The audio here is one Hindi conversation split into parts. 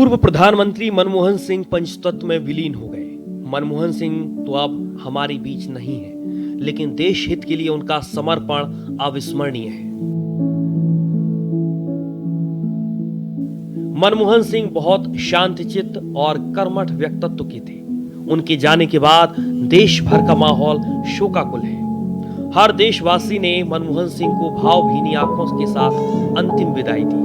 पूर्व प्रधानमंत्री मनमोहन सिंह पंचतत्व में विलीन हो गए। मनमोहन सिंह तो अब हमारे बीच नहीं है, लेकिन देश हित के लिए उनका समर्पण अविस्मरणीय है। मनमोहन सिंह बहुत शांतचित्त और कर्मठ व्यक्तित्व के थे। उनके जाने के बाद देश भर का माहौल शोकाकुल है। हर देशवासी ने मनमोहन सिंह को भावभीनी आंखों के साथ अंतिम विदाई दी।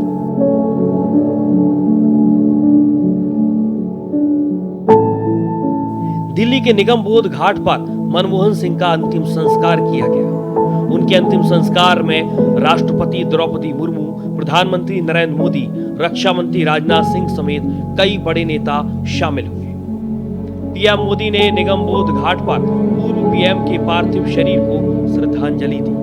दिल्ली के निगम बोध घाट पर मनमोहन सिंह का अंतिम संस्कार किया गया। उनके अंतिम संस्कार में राष्ट्रपति द्रौपदी मुर्मू, प्रधानमंत्री नरेंद्र मोदी, रक्षा मंत्री राजनाथ सिंह समेत कई बड़े नेता शामिल हुए। पीएम मोदी ने निगम बोध घाट पर पूर्व पीएम के पार्थिव शरीर को श्रद्धांजलि दी।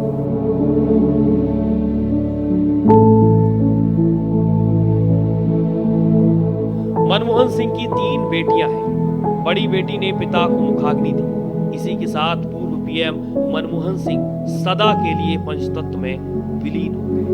मनमोहन सिंह की 3 बेटियां हैं। बड़ी बेटी ने पिता को मुखाग्नि दी। इसी के साथ पूर्व पीएम मनमोहन सिंह सदा के लिए पंचतत्व में विलीन हो गए।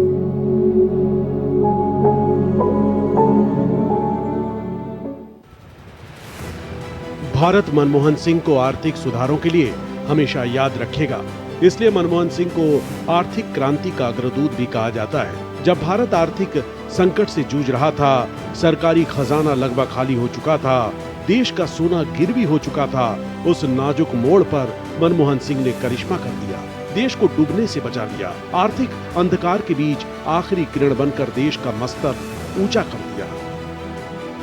भारत मनमोहन सिंह को आर्थिक सुधारों के लिए हमेशा याद रखेगा। इसलिए मनमोहन सिंह को आर्थिक क्रांति का अग्रदूत भी कहा जाता है। जब भारत आर्थिक संकट से जूझ रहा था, सरकारी खजाना लगभग खाली हो चुका था, देश का सोना गिरवी हो चुका था, उस नाजुक मोड़ पर मनमोहन सिंह ने करिश्मा कर दिया। देश को डूबने से बचा लिया। आर्थिक अंधकार के बीच आखिरी किरण बनकर देश का मस्तक ऊंचा कर दिया।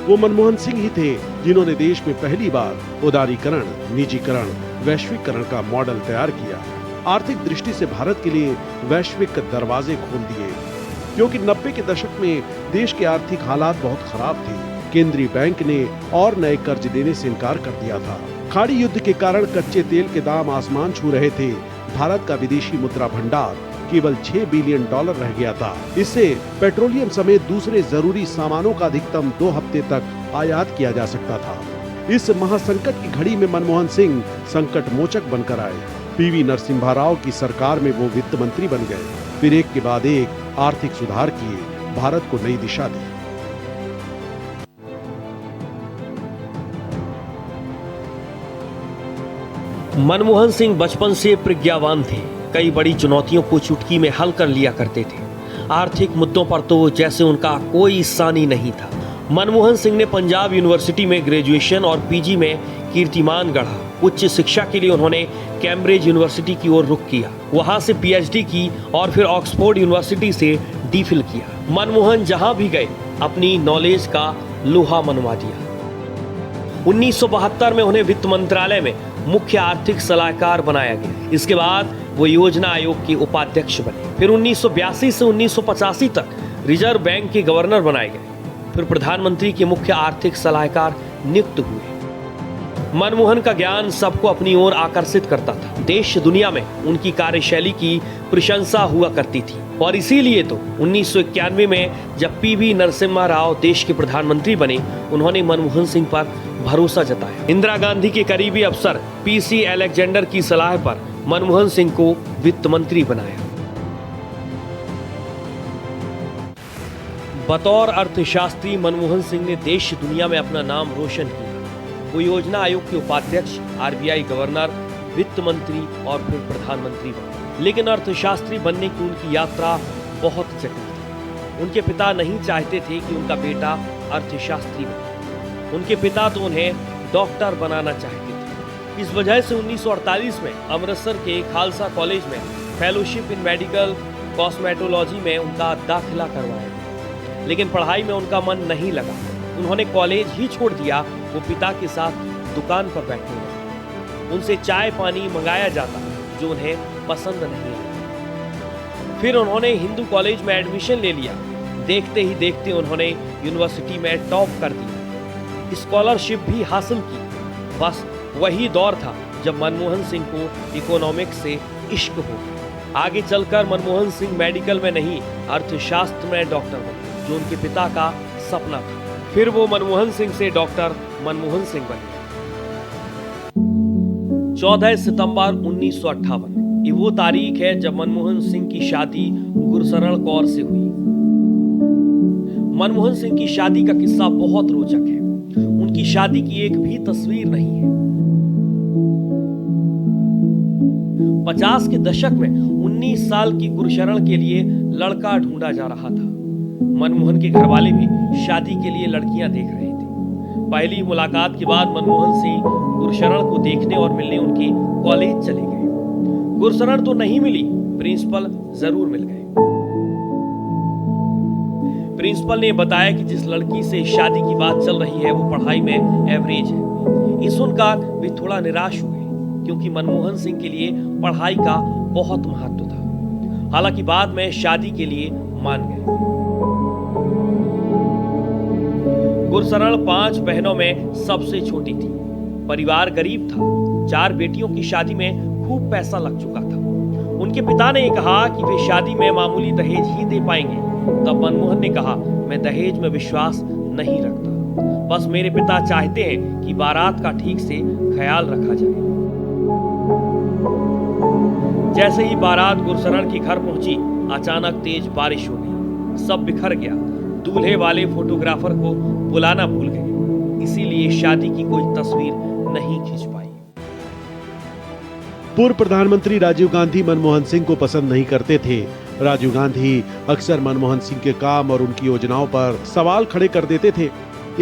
वो मनमोहन सिंह ही थे जिन्होंने देश में पहली बार उदारीकरण, निजीकरण, वैश्वीकरण का मॉडल तैयार किया। आर्थिक दृष्टि से भारत के लिए वैश्विक दरवाजे खोल दिए, क्योंकि 90 के दशक में देश के आर्थिक हालात बहुत खराब थे। केंद्रीय बैंक ने और नए कर्ज देने से इनकार कर दिया था। खाड़ी युद्ध के कारण कच्चे तेल के दाम आसमान छू रहे थे। भारत का विदेशी मुद्रा भंडार केवल $6 बिलियन रह गया था। इससे पेट्रोलियम समेत दूसरे जरूरी सामानों का अधिकतम 2 हफ्ते तक आयात किया जा सकता था। इस महासंकट की घड़ी में मनमोहन सिंह संकट मोचक बनकर आए। पीवी नरसिम्हा राव की सरकार में वो वित्त मंत्री बन गए। फिर एक के बाद एक आर्थिक सुधार किए, भारत को नई दिशा दी। मनमोहन सिंह बचपन से प्रज्ञावान थे। कई बड़ी चुनौतियों को चुटकी में हल कर लिया करते थे। आर्थिक मुद्दों पर तो जैसे उनका कोई सानी नहीं था। मनमोहन सिंह ने पंजाब यूनिवर्सिटी में ग्रेजुएशन और पीजी में कीर्तिमान गढ़ा। उच्च शिक्षा के लिए उन्होंने कैम्ब्रिज यूनिवर्सिटी की ओर रुख किया। वहां से पीएचडी की और फिर ऑक्सफोर्ड यूनिवर्सिटी से डीफिल किया। मनमोहन जहां भी गए अपनी नॉलेज का लोहा मनवा दिया। 1972 में उन्हें वित्त मंत्रालय में मुख्य आर्थिक सलाहकार बनाया गया। इसके बाद वो योजना आयोग के उपाध्यक्ष बने। फिर 1982 से 1985 तक रिजर्व बैंक के गवर्नर बनाए गए। फिर प्रधानमंत्री के मुख्य आर्थिक सलाहकार नियुक्त हुए। मनमोहन का ज्ञान सबको अपनी ओर आकर्षित करता था। देश दुनिया में उनकी कार्यशैली की प्रशंसा हुआ करती थी और इसीलिए तो 1991 में जब पीवी नरसिम्हा राव देश के प्रधानमंत्री बने, उन्होंने मनमोहन सिंह पर भरोसा जताया। इंदिरा गांधी के करीबी अफसर पीसी अलेक्जेंडर की सलाह पर मनमोहन सिंह को वित्त मंत्री बनाया। बतौर अर्थशास्त्री मनमोहन सिंह ने देश दुनिया में अपना नाम रोशन किया। वो योजना आयोग के उपाध्यक्ष, आरबीआई गवर्नर, वित्त मंत्री और फिर प्रधानमंत्री बने। लेकिन अर्थशास्त्री बनने की उनकी यात्रा बहुत जटिल थी। उनके पिता नहीं चाहते थे कि उनका बेटा अर्थशास्त्री बने। उनके पिता तो उन्हें डॉक्टर बनाना चाहते थे। इस वजह से 1948 में अमृतसर के खालसा कॉलेज में फेलोशिप इन मेडिकल कॉस्मेटोलॉजी में उनका दाखिला करवाया गया। लेकिन पढ़ाई में उनका मन नहीं लगा। उन्होंने कॉलेज ही छोड़ दिया। वो पिता के साथ दुकान पर बैठने लगे। उनसे चाय पानी मंगाया जाता जो उन्हें पसंद नहीं आया। फिर उन्होंने हिंदू कॉलेज में एडमिशन ले लिया। देखते ही देखते उन्होंने यूनिवर्सिटी में टॉप कर दिया, स्कॉलरशिप भी हासिल की। बस वही दौर था जब मनमोहन सिंह को इकोनॉमिक्स से इश्क हो गया। आगे चलकर मनमोहन सिंह मेडिकल में नहीं, अर्थशास्त्र में डॉक्टर बने, जो उनके पिता का सपना था। फिर वो मनमोहन सिंह से डॉक्टर मनमोहन सिंह बने। 14 सितंबर 1958 ये वो तारीख है जब मनमोहन सिंह की शादी गुरशरण कौर से हुई। मनमोहन सिंह की शादी का किस्सा बहुत रोचक है। उनकी शादी की एक भी तस्वीर नहीं है। 50 के दशक में 19 साल की गुरशरण के लिए लड़का ढूंढा जा रहा था। मनमोहन के घरवाले भी शादी के लिए लड़कियां देख रहे थे। पहली मुलाकात के बाद मनमोहन सिंह गुरशरण को देखने और मिलने उनके कॉलेज चले गए। गुरशरण तो नहीं मिली, प्रिंसिपल जरूर मिल गए। प्रिंसिपल ने बताया कि जिस लड़की से शादी की बात चल रही है वो पढ़ाई में एवरेज है। ये सुनकर वे थोड़ा निराश हुए, क्योंकि मनमोहन सिंह के लिए पढ़ाई का बहुत महत्व था। हालांकि बाद में शादी के लिए मान गए। गुरशरण 5 बहनों में सबसे छोटी थी। परिवार गरीब था। 4 बेटियों की शादी में खूब पैसा लग चुका था। उनके पिता ने कहा कि वे शादी में मामूली दहेज ही दे पाएंगे। तब मनमोहन ने कहा, मैं दहेज में विश्वास नहीं रखता, बस मेरे पिता चाहते हैं कि बारात का ठीक से ख्याल रखा जाए। जैसे ही बारात गुरशरण के घर पहुंची, अचानक तेज बारिश हो गई। सब बिखर गया। दूल्हे वाले फोटोग्राफर को बुलाना भूल गए, इसीलिए शादी की कोई तस्वीर नहीं खींच पाई। पूर्व प्रधानमंत्री राजीव गांधी मनमोहन सिंह को पसंद नहीं करते थे। राजीव गांधी अक्सर मनमोहन सिंह के काम और उनकी योजनाओं पर सवाल खड़े कर देते थे।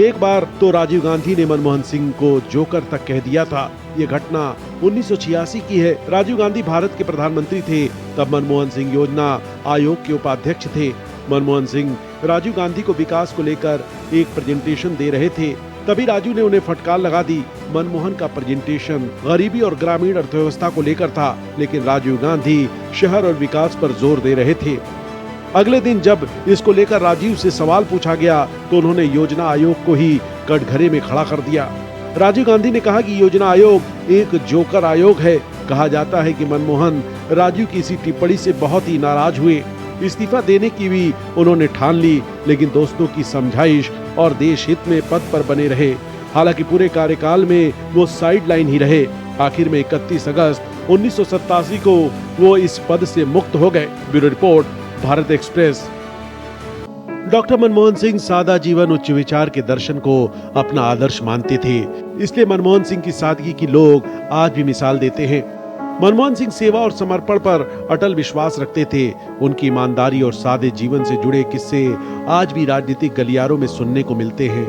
एक बार तो राजीव गांधी ने मनमोहन सिंह को जोकर तक कह दिया था। ये घटना 1986 की है। राजीव गांधी भारत के प्रधानमंत्री थे, तब मनमोहन सिंह योजना आयोग के उपाध्यक्ष थे। मनमोहन सिंह राजीव गांधी को विकास को लेकर एक प्रेजेंटेशन दे रहे थे, तभी राजू ने उन्हें फटकार लगा दी। मनमोहन का प्रेजेंटेशन गरीबी और ग्रामीण अर्थव्यवस्था को लेकर था, लेकिन राजीव गांधी शहर और विकास पर जोर दे रहे थे। अगले दिन जब इसको लेकर राजीव से सवाल पूछा गया तो उन्होंने योजना आयोग को ही कटघरे में खड़ा कर दिया। राजीव गांधी ने कहा कि योजना आयोग एक जोकर आयोग है। कहा जाता है कि मनमोहन राजीव की इसी टिप्पणी से बहुत ही नाराज हुए। इस्तीफा देने की भी उन्होंने ठान ली, लेकिन दोस्तों की समझाइश और देश हित में पद पर बने रहे। हालांकि पूरे कार्यकाल में वो साइड लाइन ही रहे। आखिर में 31 अगस्त 1987 को वो इस पद से मुक्त हो गए। Bureau report, Bharat express. Doctor Manmohan Singh सादा जीवन, उच्च विचार के दर्शन को अपना आदर्श मानते थे। इसलिए मनमोहन सिंह की सादगी की लोग आज भी मिसाल देते हैं। मनमोहन सिंह सेवा और समर्पण पर अटल विश्वास रखते थे। उनकी ईमानदारी और सादे जीवन से जुड़े किस्से आज भी राजनीतिक गलियारों में सुनने को मिलते हैं।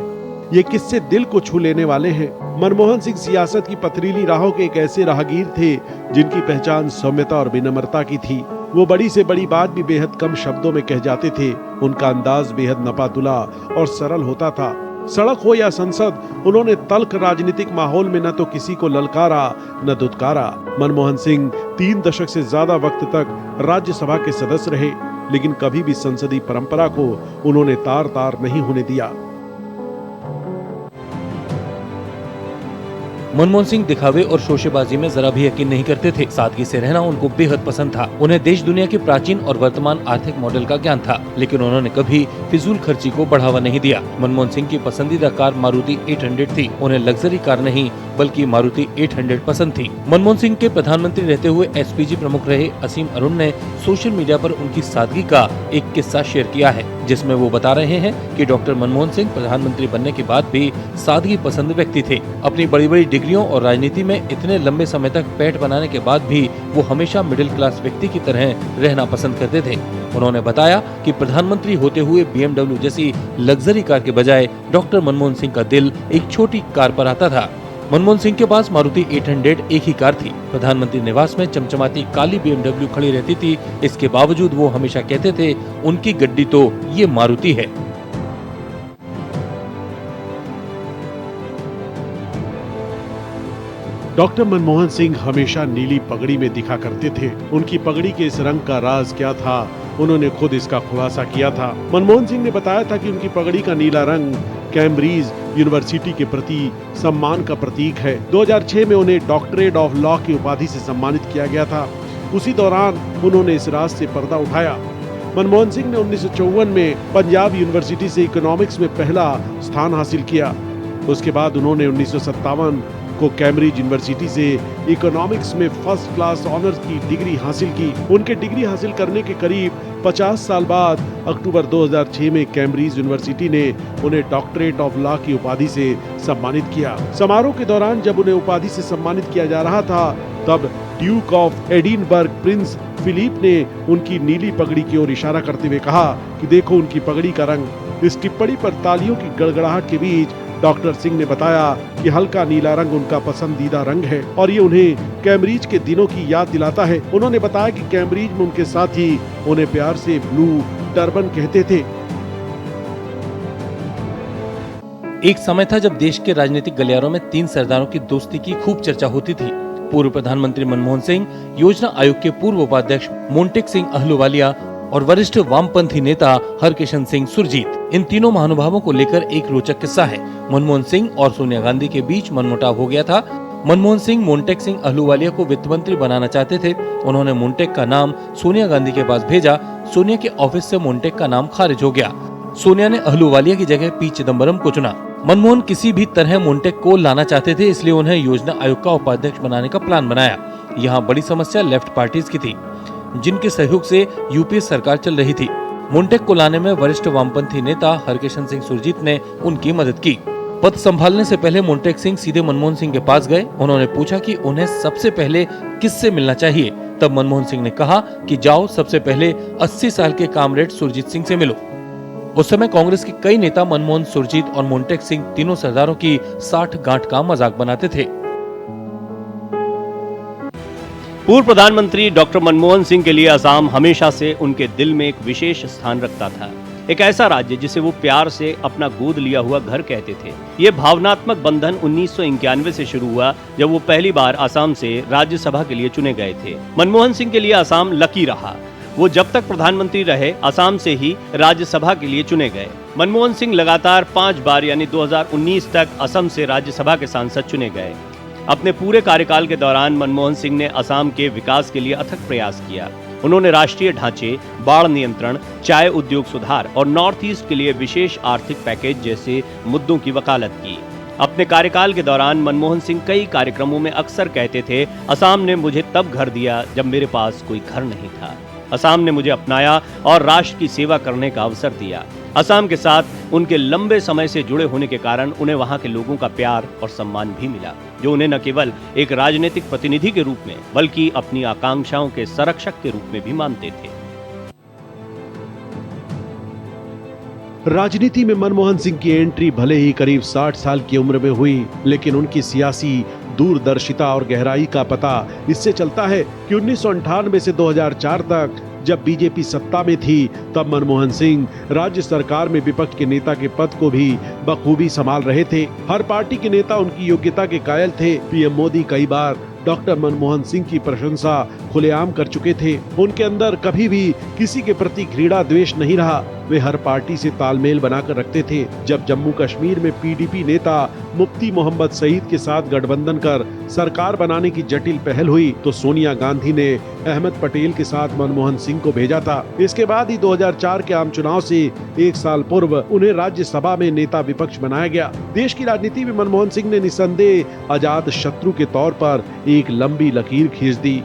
ये किस्से दिल को छू लेने वाले हैं। मनमोहन सिंह सियासत की पथरीली राहों के एक ऐसे राहगीर थे जिनकी पहचान सौम्यता और विनम्रता की थी। वो बड़ी से बड़ी बात भी बेहद कम शब्दों में कह जाते थे। उनका अंदाज बेहद नपातुला और सरल होता था। सड़क हो या संसद, उन्होंने तल्ख राजनीतिक माहौल में न तो किसी को ललकारा न दुत्कारा। मनमोहन सिंह 3 दशक से ज्यादा वक्त तक राज्यसभा के सदस्य रहे, लेकिन कभी भी संसदीय परंपरा को उन्होंने तार-तार नहीं होने दिया। मनमोहन सिंह दिखावे और शोशेबाजी में जरा भी यकीन नहीं करते थे। सादगी से रहना उनको बेहद पसंद था। उन्हें देश दुनिया के प्राचीन और वर्तमान आर्थिक मॉडल का ज्ञान था, लेकिन उन्होंने कभी फिजूल खर्ची को बढ़ावा नहीं दिया। मनमोहन सिंह की पसंदीदा कार मारुति 800 थी। उन्हें लग्जरी कार नहीं बल्कि मारुति 800 पसंद थी। मनमोहन सिंह के प्रधानमंत्री रहते हुए एसपीजी प्रमुख रहे असीम अरुण ने सोशल मीडिया पर उनकी सादगी का एक किस्सा शेयर किया है, जिसमें वो बता रहे हैं कि डॉक्टर मनमोहन सिंह प्रधानमंत्री बनने के बाद भी सादगी पसंद व्यक्ति थे। अपनी बड़ी बड़ी डिग्रियों और राजनीति में इतने लंबे समय तक पैठ बनाने के बाद भी वो हमेशा मिडिल क्लास व्यक्ति की तरह रहना पसंद करते थे। उन्होंने बताया कि प्रधानमंत्री होते हुए BMW जैसी लग्जरी कार के बजाय डॉक्टर मनमोहन सिंह का दिल एक छोटी कार पर आता था। मनमोहन सिंह के पास मारुति 800 एक ही कार थी। प्रधानमंत्री निवास में चमचमाती काली BMW खड़ी रहती थी। इसके बावजूद वो हमेशा कहते थे, उनकी गड्डी तो ये मारुति है। डॉक्टर मनमोहन सिंह हमेशा नीली पगड़ी में दिखा करते थे। उनकी पगड़ी के इस रंग का राज क्या था, उन्होंने खुद इसका खुलासा किया था। मनमोहन सिंह ने बताया था कि उनकी पगड़ी का नीला रंग कैम्ब्रिज यूनिवर्सिटी के प्रति सम्मान का प्रतीक है। 2006 में उन्हें डॉक्टरेट ऑफ लॉ की उपाधि से सम्मानित किया गया था। उसी दौरान उन्होंने इस राज से पर्दा उठाया। मनमोहन सिंह ने 1954 में पंजाब यूनिवर्सिटी से इकोनॉमिक्स में पहला स्थान हासिल किया। उसके बाद उन्होंने 1957 को कैम्ब्रिज यूनिवर्सिटी से इकोनॉमिक्स में फर्स्ट क्लास ऑनर्स की डिग्री हासिल की। उनके डिग्री हासिल करने के करीब 50 साल बाद अक्टूबर 2006 में कैम्ब्रिज यूनिवर्सिटी ने उन्हें डॉक्टरेट ऑफ लॉ की उपाधि से सम्मानित किया। समारोह के दौरान जब उन्हें उपाधि से सम्मानित किया जा रहा था, तब Duke of Edinburgh Prince Philip ने उनकी नीली पगड़ी की ओर इशारा करते हुए कहा कि देखो उनकी पगड़ी का रंग। इस टिप्पणी पर तालियों की गड़गड़ाहट के बीच डॉक्टर सिंह ने बताया कि हल्का नीला रंग उनका पसंदीदा रंग है और ये उन्हें कैम्ब्रिज के दिनों की याद दिलाता है। उन्होंने बताया कि कैम्ब्रिज में उनके साथी उन्हें प्यार से ब्लू टर्बन कहते थे। एक समय था जब देश के राजनीतिक गलियारों में तीन सरदारों की दोस्ती की खूब चर्चा होती थी। पूर्व प्रधानमंत्री मनमोहन सिंह, योजना आयोग के पूर्व उपाध्यक्ष मोंटेक सिंह अहलूवालिया और वरिष्ठ वामपंथी नेता हरकिशन सिंह सुरजीत। इन तीनों महानुभावों को लेकर एक रोचक किस्सा है। मनमोहन सिंह और सोनिया गांधी के बीच मनमुटाव हो गया था। मनमोहन सिंह मोंटेक सिंह अहलूवालिया को वित्त मंत्री बनाना चाहते थे। उन्होंने मोंटेक का नाम सोनिया गांधी के पास भेजा। सोनिया के ऑफिस से मोंटेक का नाम खारिज हो गया। सोनिया ने अहलूवालिया की जगह पी चिदम्बरम को चुना। मनमोहन किसी भी तरह मोंटेक को लाना चाहते थे, इसलिए उन्हें योजना आयोग का उपाध्यक्ष बनाने का प्लान बनाया। यहाँ बड़ी समस्या लेफ्ट पार्टीज की थी, जिनके सहयोग से यूपीए सरकार चल रही थी। मोंटेक को लाने में वरिष्ठ वामपंथी नेता हरकिशन सिंह सुरजीत ने उनकी मदद की। पद संभालने से पहले मोंटेक सिंह सीधे मनमोहन सिंह के पास गए। उन्होंने पूछा कि उन्हें सबसे पहले किससे मिलना चाहिए। तब मनमोहन सिंह ने कहा कि जाओ सबसे पहले 80 साल के कामरेड सुरजीत सिंह से मिलो। उस समय कांग्रेस के कई नेता मनमोहन, सुरजीत और मोंटेक सिंह तीनों सरदारों की 60 गांठ का मजाक बनाते थे। पूर्व प्रधानमंत्री डॉक्टर मनमोहन सिंह के लिए असम हमेशा से उनके दिल में एक विशेष स्थान रखता था। एक ऐसा राज्य जिसे वो प्यार से अपना गोद लिया हुआ घर कहते थे। ये भावनात्मक बंधन 1991 से शुरू हुआ, जब वो पहली बार असम से राज्यसभा के लिए चुने गए थे। मनमोहन सिंह के लिए असम लकी रहा। वो जब तक प्रधानमंत्री रहे, असम से ही राज्यसभा के लिए चुने गए। मनमोहन सिंह लगातार 5 बार यानी 2019 तक असम से राज्यसभा के सांसद चुने गए। अपने पूरे कार्यकाल के दौरान मनमोहन सिंह ने असम के विकास के लिए अथक प्रयास किया। उन्होंने राष्ट्रीय ढांचे, बाढ़ नियंत्रण, चाय उद्योग सुधार और नॉर्थ ईस्ट के लिए विशेष आर्थिक पैकेज जैसे मुद्दों की वकालत की। अपने कार्यकाल के दौरान मनमोहन सिंह कई कार्यक्रमों में अक्सर कहते थे, असम ने मुझे तब घर दिया जब मेरे पास कोई घर नहीं था। असम ने मुझे अपनाया और राष्ट्र की सेवा करने का अवसर दिया। असम के साथ उनके लंबे समय से जुड़े होने के कारण उन्हें वहां के लोगों का प्यार और सम्मान भी मिला, जो उन्हें न केवल एक राजनीतिक प्रतिनिधि के रूप में बल्कि अपनी आकांक्षाओं के संरक्षक के रूप में भी मानते थे। राजनीति में मनमोहन सिंह की एंट्री भले ही करीब 60 साल की उम्र में हुई, लेकिन उनकी सियासी दूरदर्शिता और गहराई का पता इससे चलता है कि 1998 से 2004 तक जब बीजेपी सत्ता में थी, तब मनमोहन सिंह राज्य सरकार में विपक्ष के नेता के पद को भी बखूबी संभाल रहे थे। हर पार्टी के नेता उनकी योग्यता के कायल थे। पीएम मोदी कई बार डॉक्टर मनमोहन सिंह की प्रशंसा खुलेआम कर चुके थे। उनके अंदर कभी भी किसी के प्रति घृणा द्वेष नहीं रहा। वे हर पार्टी से तालमेल बनाकर रखते थे। जब जम्मू कश्मीर में पीडीपी नेता मुफ्ती मोहम्मद सईद के साथ गठबंधन कर सरकार बनाने की जटिल पहल हुई, तो सोनिया गांधी ने अहमद पटेल के साथ मनमोहन सिंह को भेजा था। इसके बाद ही 2004 के आम चुनाव से 1 साल पूर्व उन्हें राज्यसभा में नेता विपक्ष बनाया गया। देश की राजनीति में मनमोहन सिंह ने निस्संदेह अजात शत्रु के तौर पर एक लंबी लकीर खींच दी।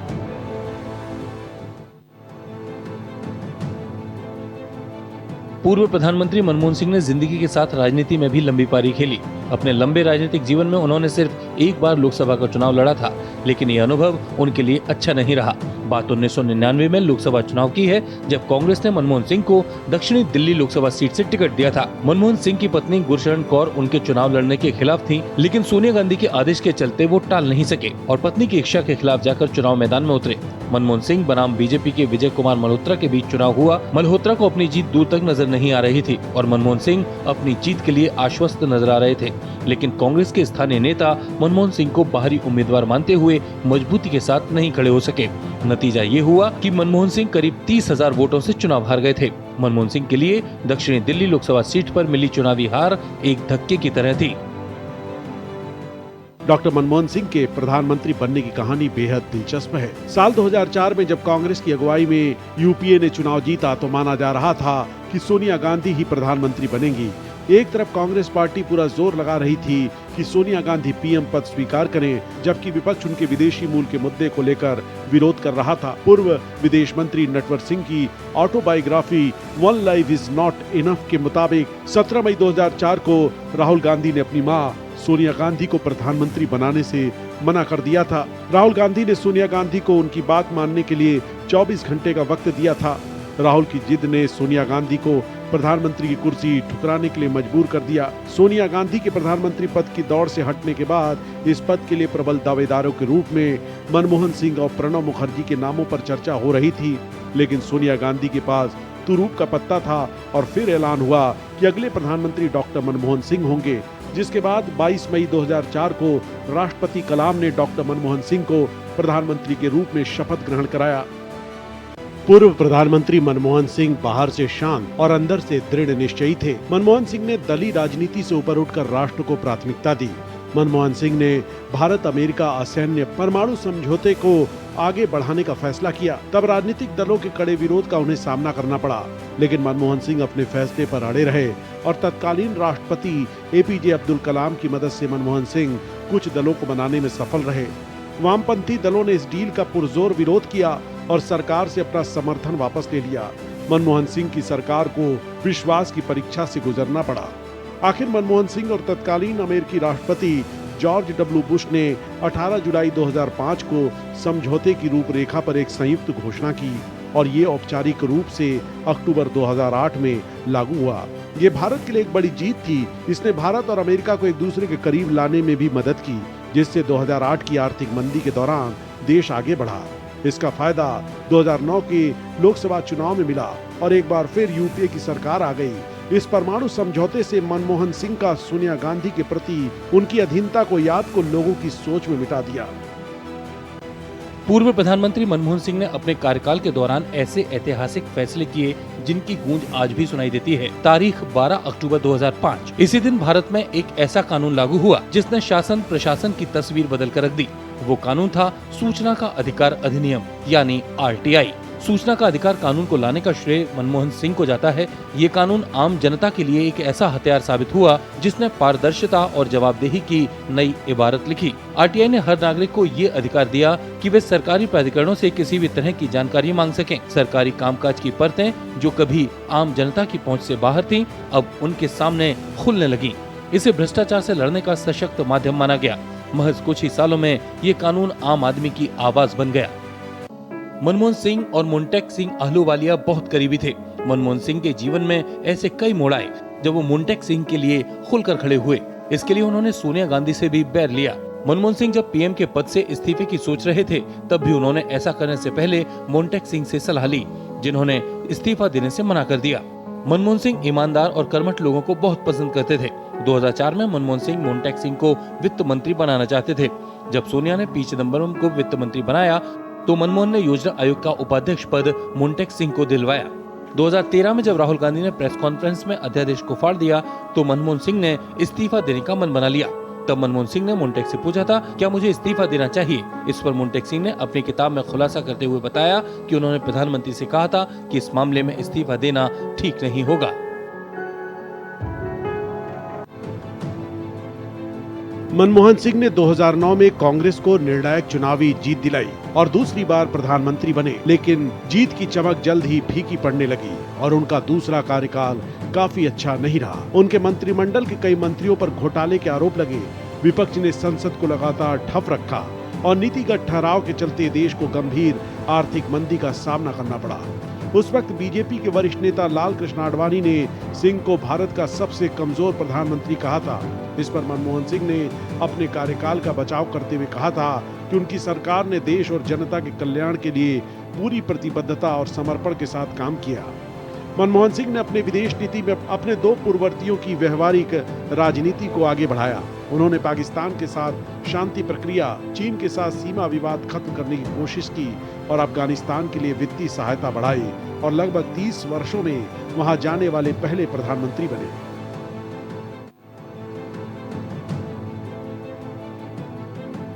पूर्व प्रधानमंत्री मनमोहन सिंह ने जिंदगी के साथ राजनीति में भी लंबी पारी खेली। अपने लंबे राजनीतिक जीवन में उन्होंने सिर्फ एक बार लोकसभा का चुनाव लड़ा था, लेकिन ये अनुभव उनके लिए अच्छा नहीं रहा। बात 1999 में लोकसभा चुनाव की है, जब कांग्रेस ने मनमोहन सिंह को दक्षिणी दिल्ली लोकसभा सीट से टिकट दिया था। मनमोहन सिंह की पत्नी गुरशरण कौर उनके चुनाव लड़ने के खिलाफ थी, लेकिन सोनिया गांधी के आदेश के चलते वो टाल नहीं सके और पत्नी की इच्छा के खिलाफ जाकर चुनाव मैदान में उतरे। मनमोहन सिंह बनाम बीजेपी के विजय कुमार मल्होत्रा के बीच चुनाव हुआ। मल्होत्रा को अपनी जीत दूर तक नजर नहीं आ रही थी और मनमोहन सिंह अपनी जीत के लिए आश्वस्त नजर आ रहे थे, लेकिन कांग्रेस के स्थानीय नेता मनमोहन सिंह को बाहरी उम्मीदवार मानते हुए मजबूती के साथ नहीं खड़े हो सके। नतीजा ये हुआ कि मनमोहन सिंह करीब 30,000 वोटों से चुनाव हार गए थे। मनमोहन सिंह के लिए दक्षिणी दिल्ली लोकसभा सीट पर मिली चुनावी हार एक धक्के की तरह थी। डॉक्टर मनमोहन सिंह के प्रधानमंत्री बनने की कहानी बेहद दिलचस्प है। साल 2004 में जब कांग्रेस की अगुवाई में यूपीए ने चुनाव जीता, तो माना जा रहा था कि सोनिया गांधी ही प्रधानमंत्री बनेंगी। एक तरफ कांग्रेस पार्टी पूरा जोर लगा रही थी कि सोनिया गांधी पीएम पद स्वीकार करें, जबकि विपक्ष उनके विदेशी मूल के मुद्दे को लेकर विरोध कर रहा था। पूर्व विदेश मंत्री नटवर सिंह की autobiography one life is not enough के मुताबिक 17 मई 2004 को राहुल गांधी ने अपनी मां सोनिया गांधी को प्रधानमंत्री बनाने से मना कर दिया था। राहुल गांधी ने सोनिया गांधी को उनकी बात मानने के लिए 24 घंटे का वक्त दिया था। राहुल की जिद ने सोनिया गांधी को प्रधानमंत्री की कुर्सी ठुकराने के लिए मजबूर कर दिया। सोनिया गांधी के प्रधानमंत्री पद की दौड़ से हटने के बाद इस पद के लिए प्रबल दावेदारों के रूप में मनमोहन सिंह और प्रणब मुखर्जी के नामों पर चर्चा हो रही थी, लेकिन सोनिया गांधी के पास तुरूप का पत्ता था और फिर ऐलान हुआ कि अगले प्रधानमंत्री डॉक्टर मनमोहन सिंह होंगे, जिसके बाद 22 मई 2004 को राष्ट्रपति कलाम ने डॉक्टर मनमोहन सिंह को प्रधानमंत्री के रूप में शपथ ग्रहण कराया। पूर्व प्रधानमंत्री मनमोहन सिंह बाहर से शांत और अंदर से दृढ़ निश्चयी थे। मनमोहन सिंह ने दलीय राजनीति से ऊपर उठकर राष्ट्र को प्राथमिकता दी। मनमोहन सिंह ने भारत अमेरिका असैन्य परमाणु समझौते को आगे बढ़ाने का फैसला किया। तब राजनीतिक दलों के कड़े विरोध का उन्हें सामना करना पड़ा, लेकिन मनमोहन सिंह अपने फैसले पर अड़े रहे और तत्कालीन राष्ट्रपति एपीजे अब्दुल कलाम की मदद से मनमोहन सिंह कुछ दलों को बनाने में सफल रहे। वामपंथी दलों ने इस डील का पुरजोर विरोध किया और सरकार से अपना समर्थन वापस ले लिया। मनमोहन सिंह की सरकार को विश्वास की परीक्षा से गुजरना पड़ा। आखिर मनमोहन सिंह और तत्कालीन अमेरिकी राष्ट्रपति जॉर्ज डब्ल्यू बुश ने 18 जुलाई 2005 को समझौते की रूपरेखा पर एक संयुक्त घोषणा की और ये औपचारिक रूप से अक्टूबर 2008 में लागू हुआ। ये भारत के लिए एक बड़ी जीत थी। इसने भारत और अमेरिका को एक दूसरे के करीब लाने में भी मदद की, जिससे 2008 की आर्थिक मंदी के दौरान देश आगे बढ़ा। इसका फायदा 2009 के लोकसभा चुनाव में मिला और एक बार फिर यूपीए की सरकार आ गई। इस परमाणु समझौते से मनमोहन सिंह का सोनिया गांधी के प्रति उनकी अधीनता को याद को लोगों की सोच में मिटा दिया। पूर्व प्रधानमंत्री मनमोहन सिंह ने अपने कार्यकाल के दौरान ऐसे ऐतिहासिक फैसले किए जिनकी गूंज आज भी सुनाई देती है। तारीख 12 अक्टूबर 2005। इसी दिन भारत में एक ऐसा कानून लागू हुआ जिसने शासन प्रशासन की तस्वीर बदल कर रख दी। वो कानून था सूचना का अधिकार अधिनियम यानी RTI। सूचना का अधिकार कानून को लाने का श्रेय मनमोहन सिंह को जाता है। ये कानून आम जनता के लिए एक ऐसा हथियार साबित हुआ जिसने पारदर्शिता और जवाबदेही की नई इबारत लिखी। RTI ने हर नागरिक को ये अधिकार दिया कि वे सरकारी प्राधिकरणों से किसी भी तरह की जानकारी मांग सकें। सरकारी कामकाज की परतें जो कभी आम जनता की पहुंच से बाहर थीं, अब उनके सामने खुलने लगी। इसे भ्रष्टाचार से लड़ने का सशक्त माध्यम माना गया। महज कुछ ही सालों में ये कानून आम आदमी की आवाज बन गया। मनमोहन सिंह और मोन्टेक सिंह अहलूवालिया बहुत करीबी थे। मनमोहन सिंह के जीवन में ऐसे कई मोड़ आए जब वो मोन्टेक सिंह के लिए खुलकर खड़े हुए। इसके लिए उन्होंने सोनिया गांधी से भी बैर लिया। मनमोहन सिंह जब पीएम के पद से इस्तीफे की सोच रहे थे, तब भी उन्होंने ऐसा करने से पहले मोन्टेक सिंह से सलाह ली, जिन्होंने इस्तीफा देने से मना कर दिया। मनमोहन सिंह ईमानदार और कर्मठ लोगों को बहुत पसंद करते थे। 2004 में मनमोहन सिंह मोन्टेक सिंह को वित्त मंत्री बनाना चाहते थे। जब सोनिया ने पी चिदम्बरम को वित्त मंत्री बनाया तो मनमोहन ने योजना आयोग का उपाध्यक्ष पद मोन्टेक सिंह को दिलवाया। 2013 में जब राहुल गांधी ने प्रेस कॉन्फ्रेंस में अध्यादेश को फाड़ दिया तो मनमोहन सिंह ने इस्तीफा देने का मन बना लिया। तब मनमोहन सिंह ने मोन्टेक से पूछा था, क्या मुझे इस्तीफा देना चाहिए? इस पर मोन्टेक सिंह ने अपनी किताब में खुलासा करते हुए बताया कि उन्होंने प्रधानमंत्री से कहा था कि इस मामले में इस्तीफा देना ठीक नहीं होगा। मनमोहन सिंह ने 2009 में कांग्रेस को निर्णायक चुनावी जीत दिलाई और दूसरी बार प्रधानमंत्री बने, लेकिन जीत की चमक जल्द ही फीकी पड़ने लगी और उनका दूसरा कार्यकाल काफी अच्छा नहीं रहा। उनके मंत्रिमंडल के कई मंत्रियों पर घोटाले के आरोप लगे। विपक्ष ने संसद को लगातार ठप रखा और नीतिगत ठहराव के चलते देश को गंभीर आर्थिक मंदी का सामना करना पड़ा। उस वक्त बीजेपी के वरिष्ठ नेता लाल कृष्ण आडवाणी ने सिंह को भारत का सबसे कमजोर प्रधानमंत्री कहा था। इस पर मनमोहन सिंह ने अपने कार्यकाल का बचाव करते हुए कहा था कि उनकी सरकार ने देश और जनता के कल्याण के लिए पूरी प्रतिबद्धता और समर्पण के साथ काम किया। मनमोहन सिंह ने अपने विदेश नीति में अपने दो पूर्ववर्तियों की व्यवहारिक राजनीति को आगे बढ़ाया। उन्होंने पाकिस्तान के साथ शांति प्रक्रिया, चीन के साथ सीमा विवाद खत्म करने की कोशिश की और अफगानिस्तान के लिए वित्तीय सहायता बढ़ाई और लगभग 30 वर्षों में वहां जाने वाले पहले प्रधानमंत्री बने।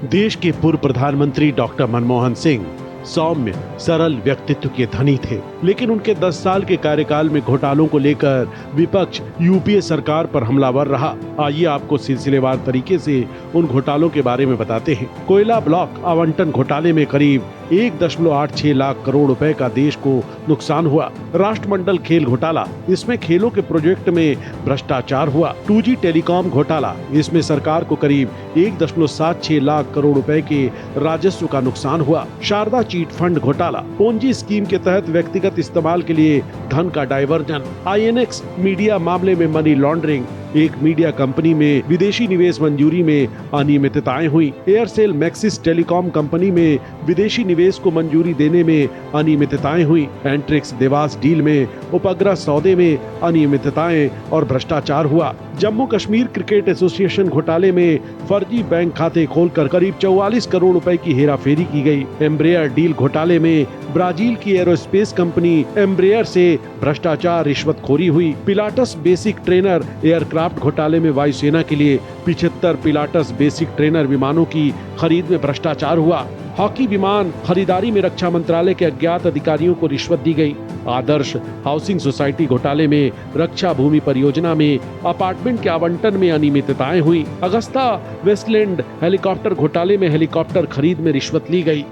देश के पूर्व प्रधानमंत्री डॉक्टर मनमोहन सिंह सौम्य सरल व्यक्तित्व के धनी थे, लेकिन उनके 10 साल के कार्यकाल में घोटालों को लेकर विपक्ष यूपीए सरकार पर हमलावर रहा। आइए आपको सिलसिलेवार तरीके से उन घोटालों के बारे में बताते हैं। कोयला ब्लॉक आवंटन घोटाले में करीब 1.86 लाख करोड़ रुपए का देश को नुकसान हुआ। राष्ट्रमंडल खेल घोटाला, इसमें खेलों के प्रोजेक्ट में भ्रष्टाचार हुआ। 2G टेलीकॉम घोटाला, इसमें सरकार को करीब 1.76 लाख करोड़ रुपए के राजस्व का नुकसान हुआ। शारदा चीट फंड घोटाला, पोंजी स्कीम के तहत व्यक्तिगत इस्तेमाल के लिए धन का डायवर्जन। INX मीडिया मामले में मनी लॉन्ड्रिंग, एक मीडिया कंपनी में विदेशी निवेश मंजूरी में अनियमितताएं हुई। एयरसेल मैक्सिस टेलीकॉम कंपनी में विदेशी निवेश को मंजूरी देने में अनियमितताएं हुई। एंट्रिक्स देवास डील में उपग्रह सौदे में अनियमितताएं और भ्रष्टाचार हुआ। जम्मू कश्मीर क्रिकेट एसोसिएशन घोटाले में फर्जी बैंक खाते खोलकर करीब 44 करोड़ रुपए की हेराफेरी की गई। एम्ब्रेयर डील घोटाले में ब्राजील की एरोस्पेस कंपनी एम्ब्रेयर से भ्रष्टाचार रिश्वतखोरी हुई। पिलाटस बेसिक ट्रेनर एयरक्राफ्ट घोटाले में वायुसेना के लिए 75 पिलाटस बेसिक ट्रेनर विमानों की खरीद में भ्रष्टाचार हुआ। हॉकी विमान खरीदारी में रक्षा मंत्रालय के अज्ञात अधिकारियों को रिश्वत दी गई। आदर्श हाउसिंग सोसाइटी घोटाले में रक्षा भूमि परियोजना में अपार्टमेंट के आवंटन में अनियमितताएं हुई। अगस्ता वेस्टलैंड हेलीकॉप्टर घोटाले में हेलीकॉप्टर खरीद में रिश्वत ली गई।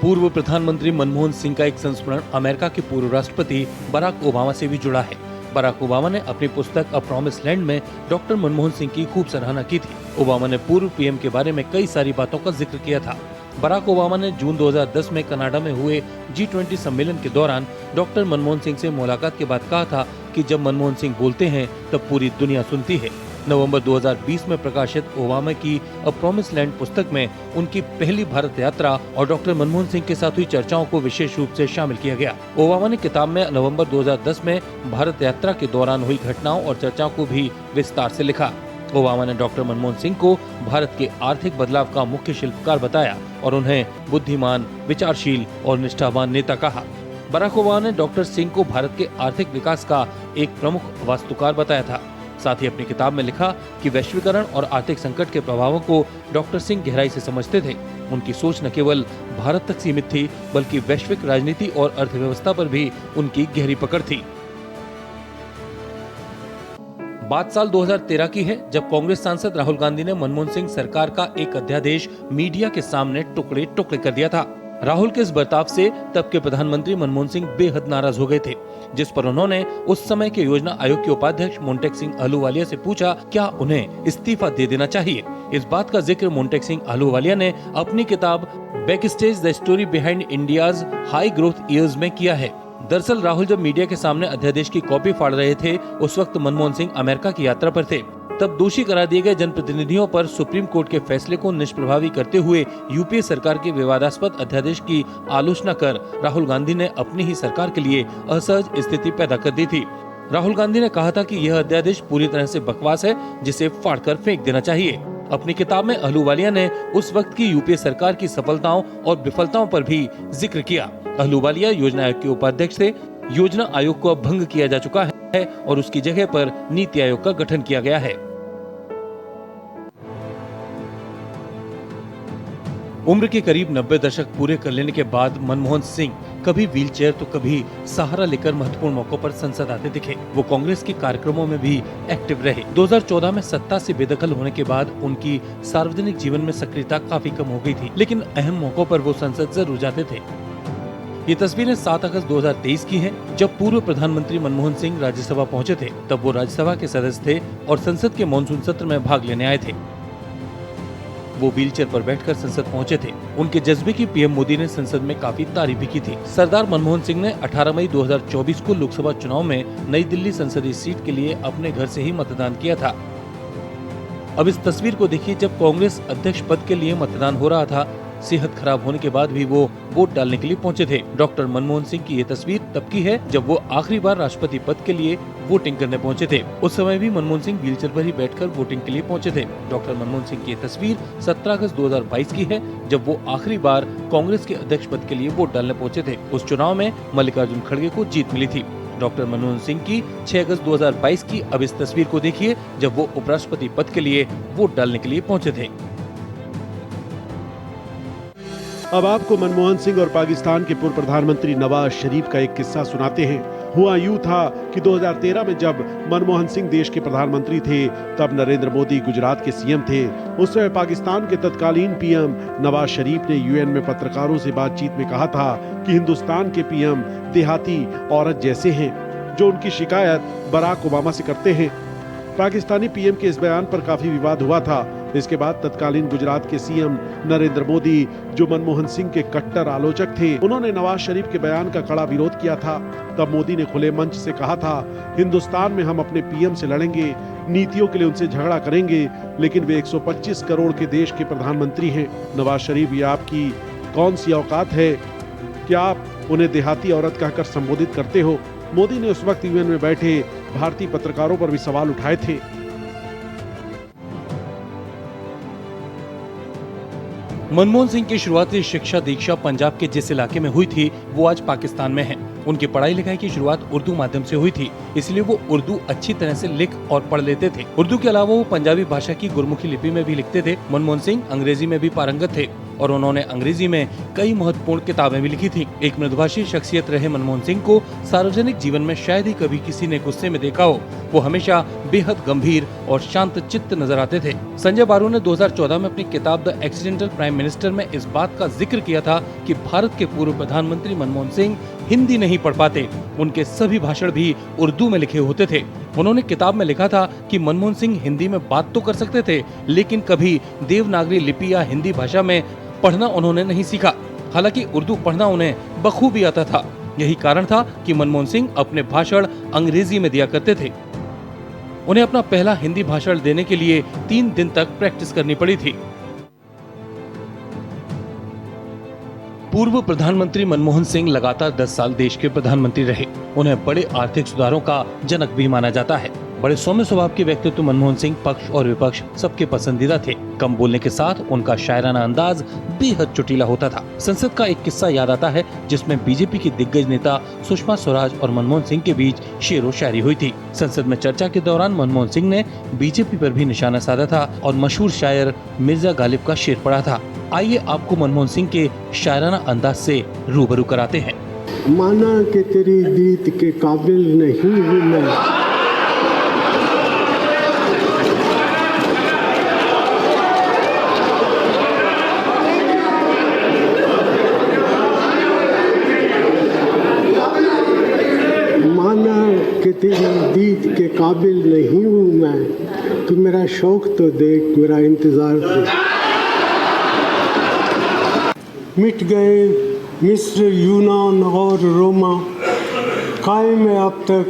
पूर्व प्रधानमंत्री मनमोहन सिंह का एक संस्मरण अमेरिका के पूर्व राष्ट्रपति बराक ओबामा से भी जुड़ा है। बराक ओबामा ने अपनी पुस्तक अ प्रॉमिस्ड लैंड में डॉक्टर मनमोहन सिंह की खूब सराहना की थी। ओबामा ने पूर्व पीएम के बारे में कई सारी बातों का जिक्र किया था। बराक ओबामा ने जून 2010 में कनाडा में हुए G20 सम्मेलन के दौरान डॉक्टर मनमोहन सिंह से मुलाकात के बाद कहा था कि जब मनमोहन सिंह बोलते हैं तब पूरी दुनिया सुनती है। नवंबर 2020 में प्रकाशित ओबामा की अ प्रॉमिस्ड लैंड पुस्तक में उनकी पहली भारत यात्रा और डॉक्टर मनमोहन सिंह के साथ हुई चर्चाओं को विशेष रूप से शामिल किया गया। ओबामा ने किताब में नवंबर 2010 में भारत यात्रा के दौरान हुई घटनाओं और चर्चाओं को भी विस्तार से लिखा। ओबामा ने डॉक्टर मनमोहन सिंह को भारत के आर्थिक बदलाव का मुख्य शिल्पकार बताया और उन्हें बुद्धिमान, विचारशील और निष्ठावान नेता कहा। बराक ओबामा ने डॉक्टर सिंह को भारत के आर्थिक विकास का एक प्रमुख वास्तुकार बताया था। साथ ही अपनी किताब में लिखा कि वैश्वीकरण और आर्थिक संकट के प्रभावों को डॉक्टर सिंह गहराई से समझते थे। उनकी सोच न केवल भारत तक सीमित थी बल्कि वैश्विक राजनीति और अर्थव्यवस्था पर भी उनकी गहरी पकड़ थी। बात साल 2013 की है जब कांग्रेस सांसद राहुल गांधी ने मनमोहन सिंह सरकार का एक अध्यादेश मीडिया के सामने टुकड़े टुकड़े कर दिया था। राहुल के इस बर्ताव से तब के प्रधानमंत्री मनमोहन सिंह बेहद नाराज हो गए थे, जिस पर उन्होंने उस समय के योजना आयोग के उपाध्यक्ष मोन्टेक सिंह अहलूवालिया से पूछा क्या उन्हें इस्तीफा दे देना चाहिए। इस बात का जिक्र मोन्टेक सिंह अहलूवालिया ने अपनी किताब backstage the story behind India's high growth years में किया है। दरअसल राहुल जब मीडिया के सामने अध्यादेश की कॉपी फाड़ रहे थे, उस वक्त मनमोहन सिंह अमेरिका की यात्रा पर थे। तब दोषी करार दिए गए जनप्रतिनिधियों पर सुप्रीम कोर्ट के फैसले को निष्प्रभावी करते हुए यूपीए सरकार के विवादास्पद अध्यादेश की आलोचना कर राहुल गांधी ने अपनी ही सरकार के लिए असहज स्थिति पैदा कर दी थी। राहुल गांधी ने कहा था कि यह अध्यादेश पूरी तरह से बकवास है, जिसे फाड़कर फेंक देना चाहिए। अपनी किताब में अहलूवालिया ने उस वक्त की यूपीए सरकार की सफलताओं और विफलताओं पर भी जिक्र किया। अहलूवालिया योजना आयोग के उपाध्यक्ष थे। योजना आयोग को अब भंग किया जा चुका है और उसकी जगह पर नीति आयोग का गठन किया गया है। उम्र के करीब 90 दशक पूरे कर लेने के बाद मनमोहन सिंह कभी व्हीलचेयर तो कभी सहारा लेकर महत्वपूर्ण मौकों पर संसद आते दिखे। वो कांग्रेस के कार्यक्रमों में भी एक्टिव रहे। 2014 में सत्ता से बेदखल होने के बाद उनकी सार्वजनिक जीवन में सक्रियता काफी कम हो गई थी, लेकिन अहम मौकों पर वो संसद जरूर जाते थे। ये तस्वीरें 7 अगस्त 2023 की हैं, जब पूर्व प्रधानमंत्री मनमोहन सिंह राज्यसभा पहुंचे थे। तब वो राज्यसभा के सदस्य थे और संसद के मॉनसून सत्र में भाग लेने आए थे। वो व्हीलचेयर पर बैठकर संसद पहुंचे थे। उनके जज्बे की पीएम मोदी ने संसद में काफी तारीफ भी की थी। सरदार मनमोहन सिंह ने 18 मई 2024 को लोकसभा चुनाव में नई दिल्ली संसदीय सीट के लिए अपने घर से ही मतदान किया था। अब इस तस्वीर को देखिए, जब कांग्रेस अध्यक्ष पद के लिए मतदान हो रहा था। सेहत खराब होने के बाद भी वो वोट डालने के लिए पहुंचे थे। डॉक्टर मनमोहन सिंह की ये तस्वीर तब की है जब वो आखिरी बार राष्ट्रपति पद के लिए वोटिंग करने पहुंचे थे। उस समय भी मनमोहन सिंह व्हीलचेयर पर ही बैठकर वोटिंग के लिए पहुंचे थे। डॉक्टर मनमोहन सिंह की ये तस्वीर 17 अगस्त 2022 की है, जब वो आखिरी बार कांग्रेस के अध्यक्ष पद के लिए वोट डालने पहुंचे थे। उस चुनाव में मल्लिकार्जुन खड़गे को जीत मिली थी। डॉक्टर मनमोहन सिंह की 6 अगस्त 2022 की अब इस तस्वीर को देखिए, जब वो उपराष्ट्रपति पद के लिए वोट डालने के लिए पहुंचे थे। अब आपको मनमोहन सिंह और पाकिस्तान के पूर्व प्रधानमंत्री नवाज शरीफ का एक किस्सा सुनाते हैं। हुआ यूं था कि 2013 में जब मनमोहन सिंह देश के प्रधानमंत्री थे, तब नरेंद्र मोदी गुजरात के सीएम थे। उस समय पाकिस्तान के तत्कालीन पीएम नवाज शरीफ ने यूएन में पत्रकारों से बातचीत में कहा था कि हिंदुस्तान के पीएम देहाती औरत जैसे हैं, जो उनकी शिकायत बराक ओबामा से करते हैं। पाकिस्तानी पीएम के इस बयान पर काफी विवाद हुआ था। इसके बाद तत्कालीन गुजरात के सीएम नरेंद्र मोदी, जो मनमोहन सिंह के कट्टर आलोचक थे, उन्होंने नवाज शरीफ के बयान का कड़ा विरोध किया था। तब मोदी ने खुले मंच से कहा था, हिंदुस्तान में हम अपने पीएम से लड़ेंगे, नीतियों के लिए उनसे झगड़ा करेंगे, लेकिन वे 125 करोड़ के देश के प्रधानमंत्री हैं। नवाज शरीफ, ये आपकी कौन सी औकात है कि आप उन्हें देहाती औरत कहकर संबोधित करते हो? मोदी ने उस वक्त यूएन में बैठे भारतीय पत्रकारों पर भी सवाल उठाए थे। मनमोहन सिंह की शुरुआती शिक्षा दीक्षा पंजाब के जिस इलाके में हुई थी, वो आज पाकिस्तान में है। उनकी पढ़ाई लिखाई की शुरुआत उर्दू माध्यम से हुई थी, इसलिए वो उर्दू अच्छी तरह से लिख और पढ़ लेते थे। उर्दू के अलावा वो पंजाबी भाषा की गुरमुखी लिपि में भी लिखते थे। मनमोहन सिंह अंग्रेजी में भी पारंगत थे और उन्होंने अंग्रेजी में कई महत्वपूर्ण किताबें भी लिखी थी। एक मृदुभाषी शख्सियत रहे मनमोहन सिंह को सार्वजनिक जीवन में शायद ही कभी किसी ने गुस्से में देखा हो। वो हमेशा बेहद गंभीर और शांत चित्त नजर आते थे। संजय बारू ने 2014 में अपनी किताब द एक्सीडेंटल प्राइम मिनिस्टर में इस बात का जिक्र किया था कि भारत के पूर्व प्रधानमंत्री मनमोहन सिंह हिंदी नहीं पढ़ पाते। उनके सभी भाषण भी उर्दू में लिखे होते थे। उन्होंने किताब में लिखा था कि मनमोहन सिंह हिंदी में बात तो कर सकते थे, लेकिन कभी देवनागरी लिपि या हिंदी भाषा में पढ़ना उन्होंने नहीं सीखा। हालांकि उर्दू पढ़ना उन्हें बखूबी आता था। यही कारण था कि मनमोहन सिंह अपने भाषण अंग्रेजी में दिया करते थे। उन्हें अपना पहला हिंदी भाषण देने के लिए 3 दिन तक प्रैक्टिस करनी पड़ी थी। पूर्व प्रधानमंत्री मनमोहन सिंह लगातार 10 साल देश के प्रधानमंत्री रहे। उन्हें बड़े आर्थिक सुधारों का जनक भी माना जाता है। बड़े सौम्य स्वभाव के व्यक्तित्व मनमोहन सिंह पक्ष और विपक्ष सबके पसंदीदा थे। कम बोलने के साथ उनका शायराना अंदाज बेहद चुटीला होता था। संसद का एक किस्सा याद आता है, जिसमें बीजेपी की दिग्गज नेता सुषमा स्वराज और मनमोहन सिंह के बीच शेरो शायरी हुई थी। संसद में चर्चा के दौरान मनमोहन सिंह ने बीजेपी पर भी निशाना साधा था और मशहूर शायर मिर्जा गालिब का शेर पढ़ा था। आइए आपको मनमोहन सिंह के शायराना अंदाज से रूबरू कराते हैं। माना कि तेरी दीद के काबिल नहीं हूँ मैं, कि तेरी दीद के काबिल नहीं हूँ मैं, तू मेरा शौक तो देख, मेरा इंतजार देख। मिट गए मिस्र, यूनान और रोमा, कायम है अब तक,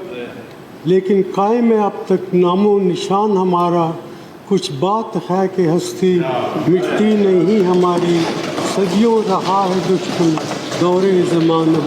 लेकिन कायम है अब तक नामो निशान हमारा। कुछ बात है कि हस्ती मिटती नहीं हमारी, सदियों रहा है दुश्मन दौरे ज़माना।